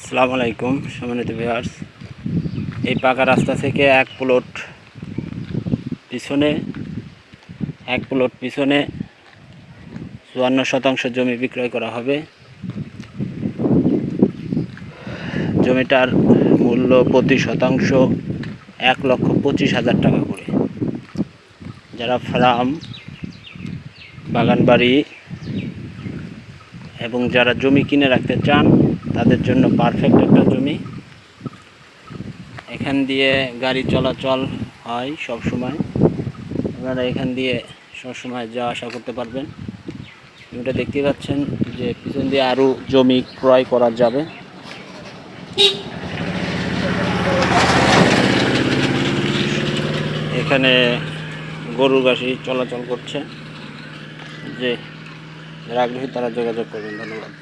আসসালামু আলাইকুম সম্মানিত ভিউয়ার্স। এই পাকা রাস্তা থেকে এক প্লট পিছনে 54% জমি বিক্রয় করা হবে। জমিটার মূল্য প্রতি শতাংশ 1,25,000 টাকা করে। যারা ফার্ম, বাগানবাড়ি এবং যারা জমি কিনে রাখতে চান তাদের জন্য পারফেক্ট একটা জমি। এখান দিয়ে গাড়ি চলাচল হয় সব সময়, আপনারা এখান দিয়ে সবসময় যাওয়া আসা করতে পারবেন। জমিটা দেখতে পাচ্ছেন যে পিছন দিয়ে আরও জমি ক্রয় করা যাবে। এখানে গরুর গাড়ি চলাচল করছে। যে যারা আগ্রহী তারা যোগাযোগ করবেন। ধন্যবাদ।